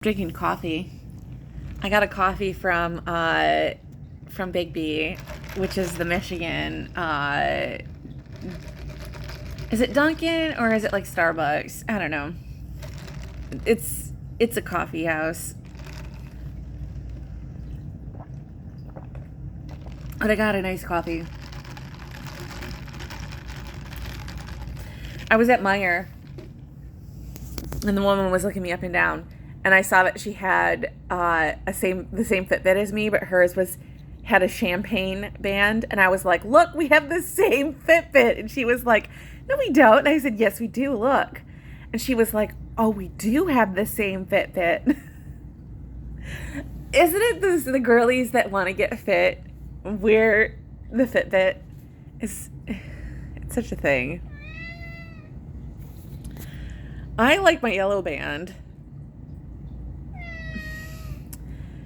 Drinking coffee. I got a coffee from Big B, which is the Michigan. Is it Dunkin' or is it like Starbucks? I don't know. It's a coffee house. But I got a nice coffee. I was at Meijer, and the woman was looking me up and down, and I saw that she had the same Fitbit as me, but hers had a champagne band, and I was like, "Look, we have the same Fitbit," and she was like, "No, we don't." And I said, "Yes, we do. Look," and she was like, "Oh, we do have the same Fitbit." Isn't it the girlies that want to get fit wear the Fitbit? It's such a thing. I like my yellow band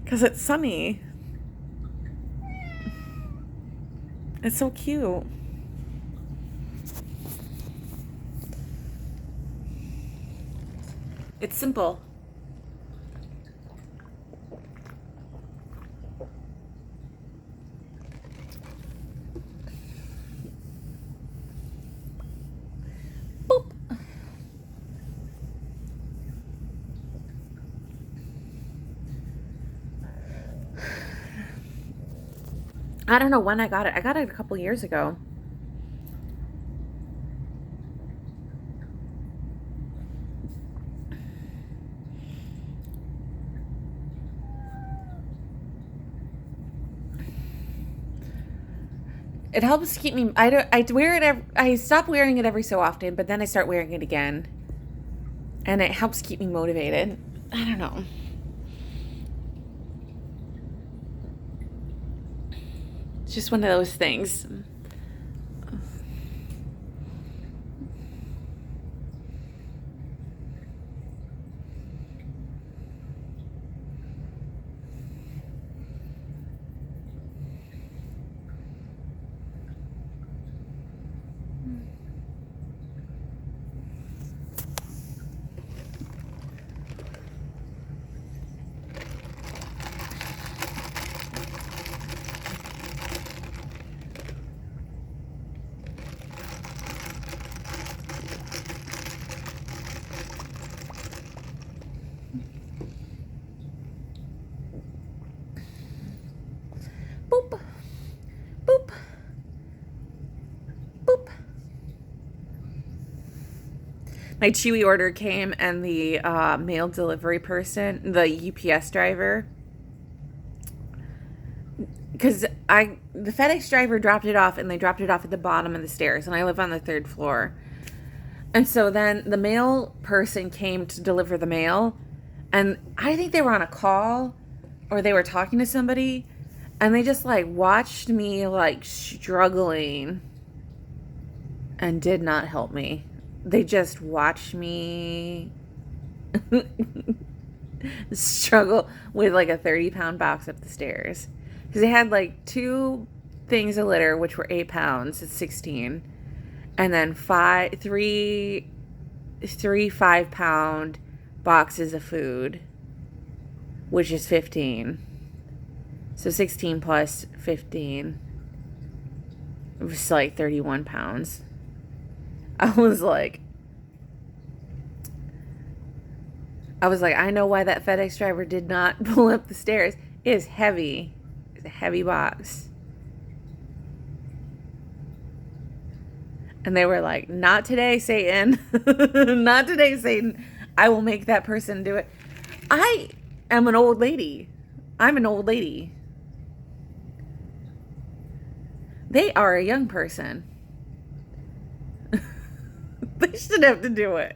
because it's sunny. It's so cute. It's simple. Boop. I don't know when I got it. I got it a couple years ago. It helps keep me. I wear it. I stop wearing it every so often, but then I start wearing it again, and it helps keep me motivated. I don't know. It's just one of those things. Boop. Boop. Boop. My Chewy order came, and the mail delivery person, the UPS driver, because the FedEx driver dropped it off, and they dropped it off at the bottom of the stairs, and I live on the third floor. And so then the mail person came to deliver the mail, and I think they were on a call or they were talking to somebody, and they just like watched me like struggling and did not help me. They just watched me struggle with like a 30-pound box up the stairs. Because they had like 2 things of litter, which were 8 pounds, it's 16. And then three 5-pound boxes of food, which is 15. So 16 plus 15. It was like 31 pounds. I was like, I know why that FedEx driver did not pull up the stairs. It is heavy. It's a heavy box. And they were like, "Not today, Satan." "Not today, Satan. I will make that person do it." I am an old lady. I'm an old lady. They are a young person. They should have to do it.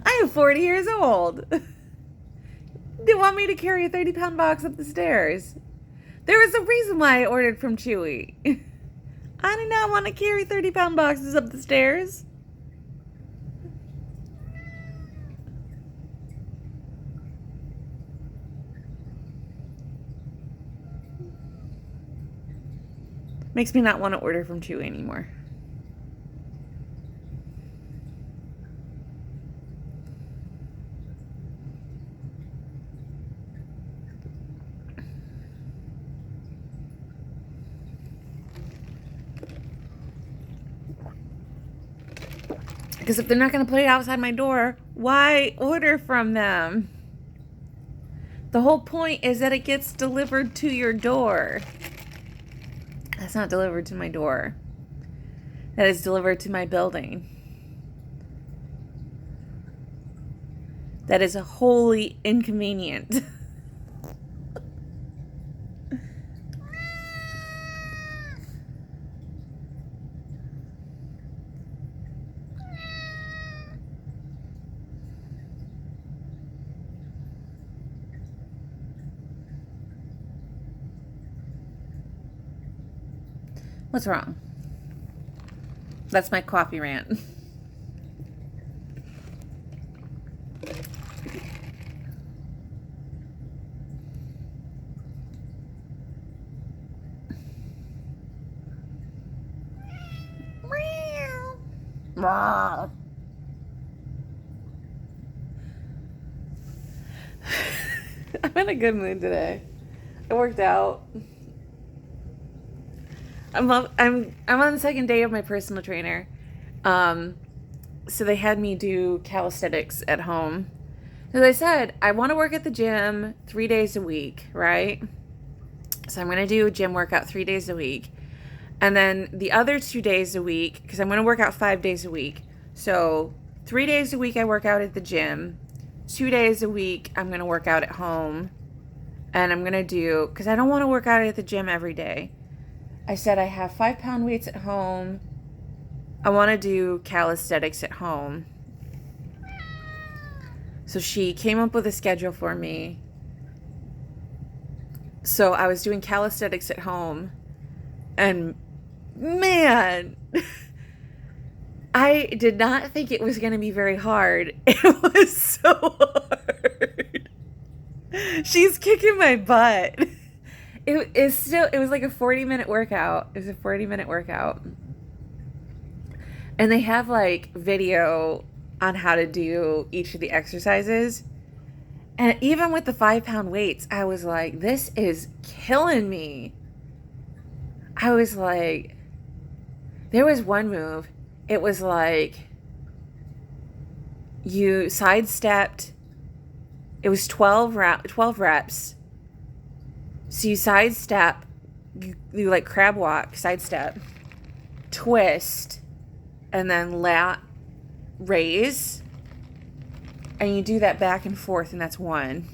I am 40 years old. They want me to carry a 30-pound box up the stairs. There was a reason why I ordered from Chewy. I do not want to carry 30-pound boxes up the stairs. Makes me not want to order from Chewy anymore. Because if they're not going to put it outside my door, why order from them? The whole point is that it gets delivered to your door. That's not delivered to my door. That is delivered to my building. That is wholly inconvenient. What's wrong? That's my coffee rant. I'm in a good mood today. I worked out. I'm on the second day of my personal trainer. So they had me do calisthenics at home. As I said, I want to work at the gym 3 days a week, right? So I'm going to do a gym workout 3 days a week. And then the other 2 days a week, because I'm going to work out 5 days a week. So 3 days a week I work out at the gym. 2 days a week I'm going to work out at home. And I'm going to do, because I don't want to work out at the gym every day. I said I have 5-pound weights at home. I want to do calisthenics at home. So she came up with a schedule for me. So I was doing calisthenics at home. And man, I did not think it was going to be very hard. It was so hard. She's kicking my butt. It was like a 40-minute workout. It was a 40-minute workout. And they have like video on how to do each of the exercises. And even with the 5-pound weights, I was like, this is killing me. I was like, there was one move. It was like you sidestepped. It was 12 reps. So you sidestep, you like crab walk, sidestep, twist, and then lat raise. And you do that back and forth, and that's one.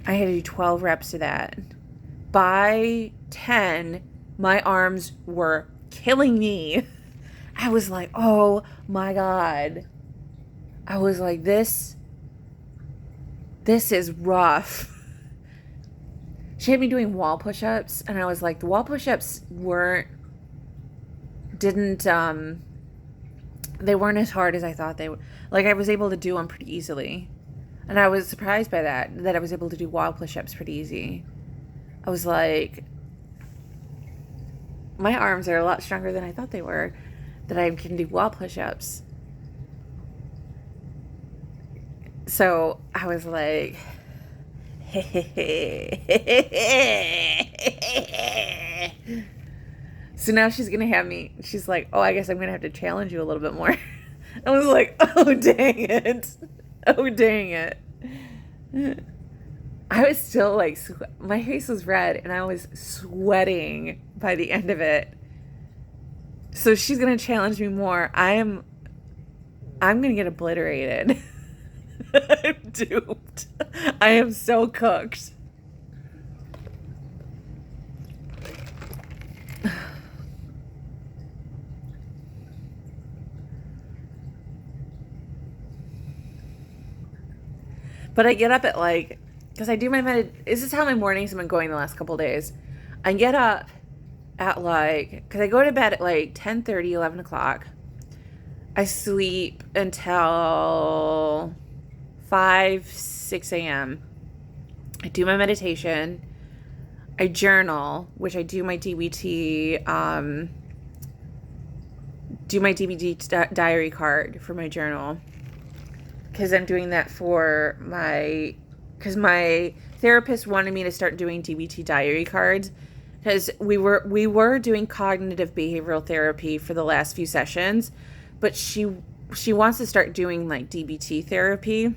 I had to do 12 reps of that. By 10, my arms were killing me. I was like, oh my God. I was like, this is rough. She had me doing wall push-ups, and I was like, the wall push-ups they weren't as hard as I thought they would. Like, I was able to do them pretty easily. And I was surprised by that I was able to do wall push-ups pretty easy. I was like, my arms are a lot stronger than I thought they were, that I can do wall push-ups. So I was like, so now she's going to have me, she's like, oh, I guess I'm going to have to challenge you a little bit more. I was like, oh, dang it. Oh, dang it. I was still like, my face was red and I was sweating by the end of it. So she's going to challenge me more. I'm going to get obliterated. I'm doomed. I am so cooked. But I get up at like, because I do this is how my mornings have been going the last couple days. I get up at like, because I go to bed at like 10:30, 11 o'clock. I sleep until 5, 6 a.m. I do my meditation. I journal, which I do my DBT, diary card for my journal. Because I'm doing that because my therapist wanted me to start doing DBT diary cards. Because we were doing cognitive behavioral therapy for the last few sessions, but she she wants to start doing like DBT therapy.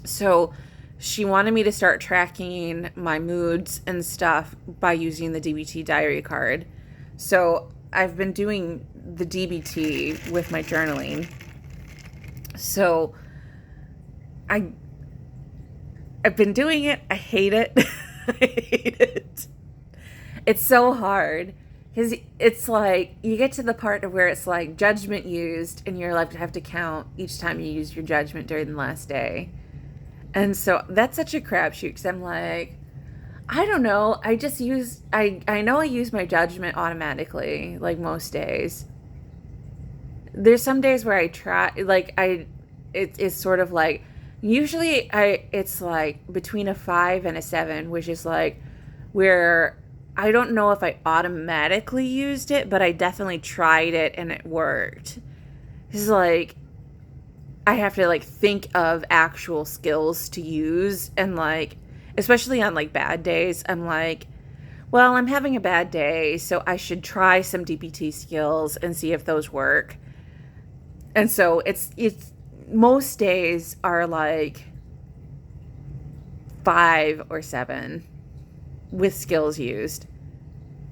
So she wanted me to start tracking my moods and stuff by using the DBT diary card. So I've been doing the DBT with my journaling. So I've been doing it. I hate it. I hate it. It's so hard because it's like you get to the part of where it's like judgment used, and you're left to have to count each time you use your judgment during the last day. And so that's such a crapshoot because I'm like, I don't know. I know I use my judgment automatically, like most days. There's some days where I try, like, it's sort of like, usually it's like between a 5 and a 7, which is like where I don't know if I automatically used it, but I definitely tried it and it worked. It's like, I have to like think of actual skills to use, and like especially on like bad days, I'm like, well, I'm having a bad day, so I should try some DBT skills and see if those work. And so it's most days are like 5 or 7 with skills used,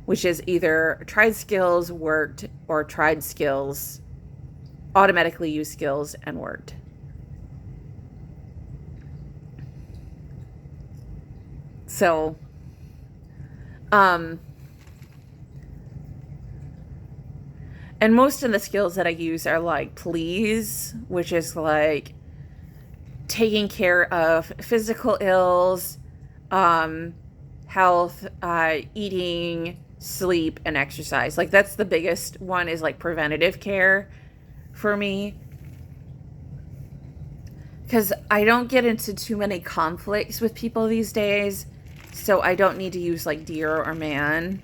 which is either tried skills worked or tried skills automatically used skills and worked. So, and most of the skills that I use are like please, which is like taking care of physical ills, health, eating, sleep, and exercise. Like that's the biggest one, is like preventative care for me, because I don't get into too many conflicts with people these days, so I don't need to use like dear or man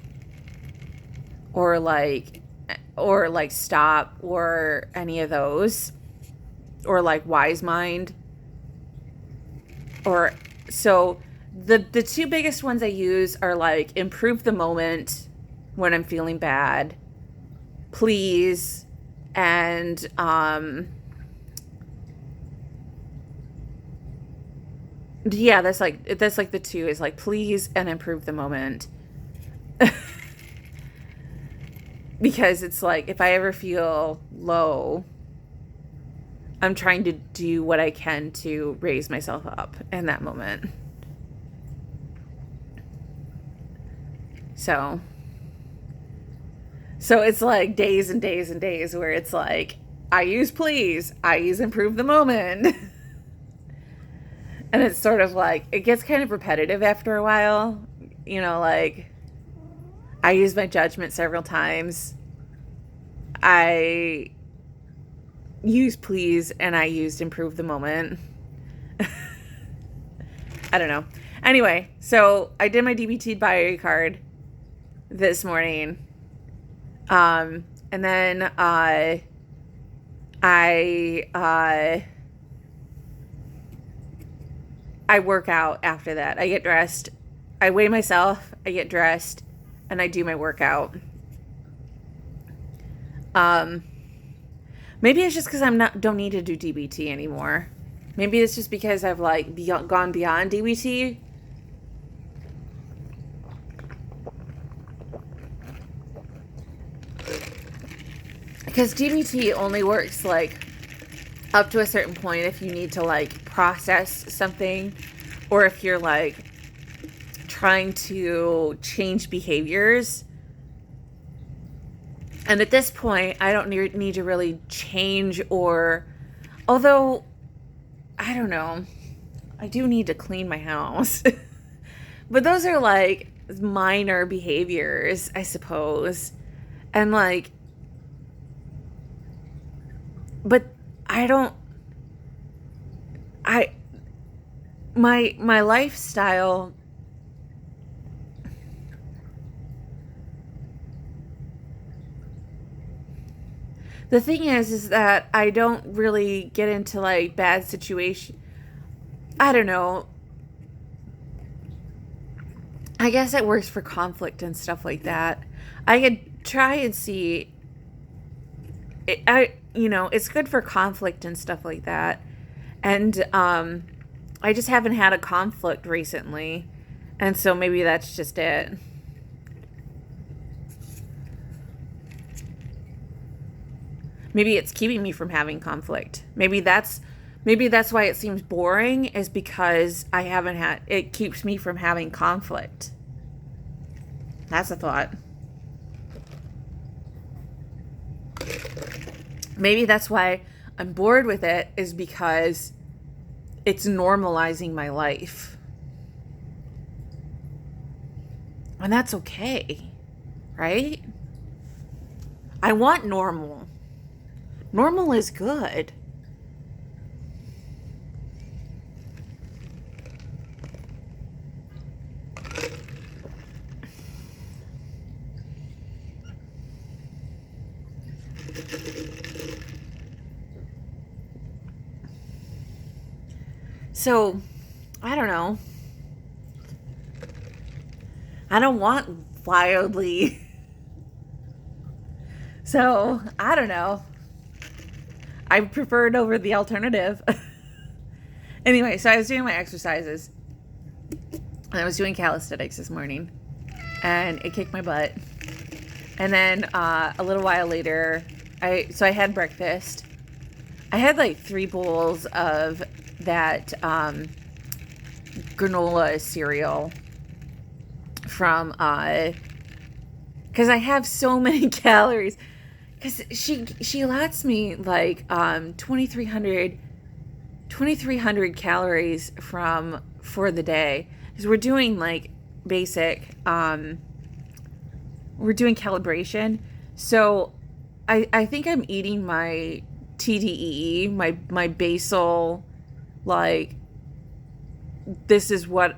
or like stop or any of those, or like wise mind, or so the two biggest ones I use are like improve the moment when I'm feeling bad, please, and yeah, that's like the two, is like please and improve the moment. Because it's like if I ever feel low, I'm trying to do what I can to raise myself up in that moment. So it's like days and days and days where it's like I use please, I use improve the moment. And it's sort of like it gets kind of repetitive after a while, you know, like I use my judgment several times. I use please and I used improve the moment. I don't know. Anyway, so I did my DBT diary card this morning. And then I work out after that. I get dressed, I weigh myself, I get dressed, and I do my workout. Maybe it's just because don't need to do DBT anymore. Maybe it's just because I've like gone beyond DBT. Because DBT only works like up to a certain point if you need to like process something, or if you're like trying to change behaviors. And at this point, I don't need to really change, or although I don't know, I do need to clean my house. But those are like minor behaviors, I suppose. And like, but my lifestyle, the thing is that I don't really get into like bad situation. I don't know. I guess it works for conflict and stuff like that. I could try and see. it's good for conflict and stuff like that. And I just haven't had a conflict recently. And so maybe that's just it. Maybe it's keeping me from having conflict. Maybe that's why it seems boring, is because it keeps me from having conflict. That's a thought. Maybe that's why I'm bored with it, is because it's normalizing my life. And that's okay, right? I want normal. Normal is good. So, I don't know. I don't want wildly. So, I don't know. I prefer it over the alternative. Anyway, so I was doing my exercises. And I was doing calisthenics this morning. And it kicked my butt. And then a little while later, I had breakfast. I had like 3 bowls of that granola cereal from because I have so many calories, because she allots me like 2300 calories for the day, because we're doing like basic we're doing calibration. So I think I'm eating my TDEE, my basal, like, this is what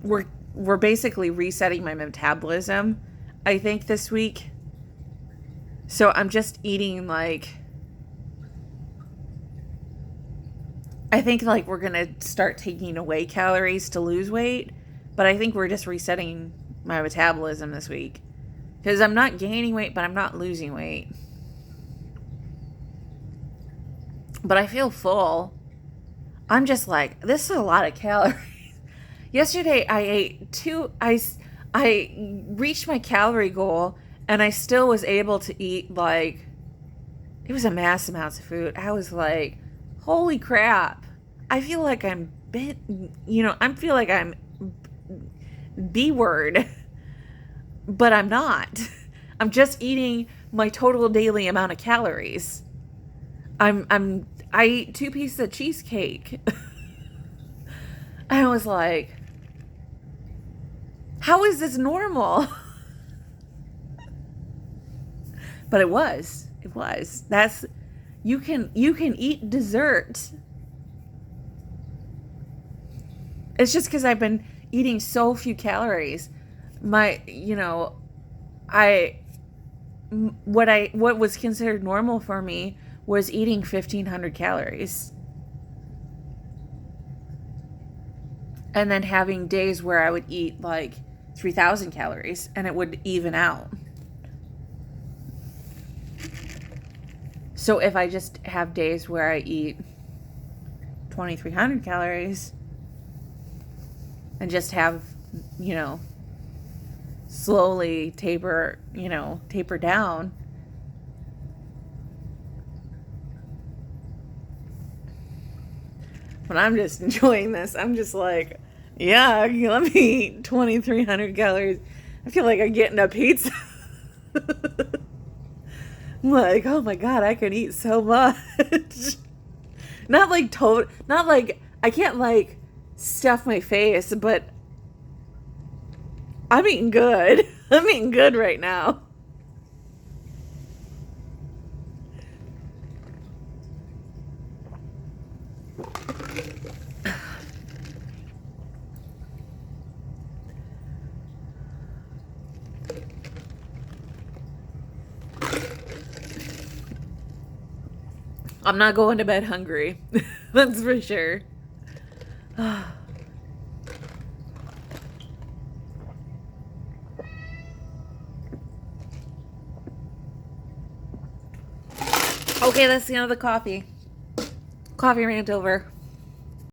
we're basically resetting my metabolism, I think, this week. So I'm just eating like, I think like we're gonna start taking away calories to lose weight, but I think we're just resetting my metabolism this week, because I'm not gaining weight, but I'm not losing weight. But I feel full. I'm just like, this is a lot of calories. Yesterday I ate I reached my calorie goal, and I still was able to eat like, it was a mass amounts of food. I was like, holy crap. I feel like I'm B-word, but I'm not. I'm just eating my total daily amount of calories. I ate 2 pieces of cheesecake. I was like, how is this normal? But it was. That's, you can eat dessert. It's just because I've been eating so few calories. What was considered normal for me was eating 1,500 calories. And then having days where I would eat like 3,000 calories, and it would even out. So if I just have days where I eat 2,300 calories and just have, slowly taper down, but I'm just enjoying this. I'm just like, yeah, let me eat 2,300 calories. I feel like I'm getting a pizza. I'm like, oh my God, I can eat so much. Not like I can't like stuff my face, but I'm eating good. I'm eating good right now. I'm not going to bed hungry. That's for sure. Okay, that's the end of the coffee. Coffee rant over.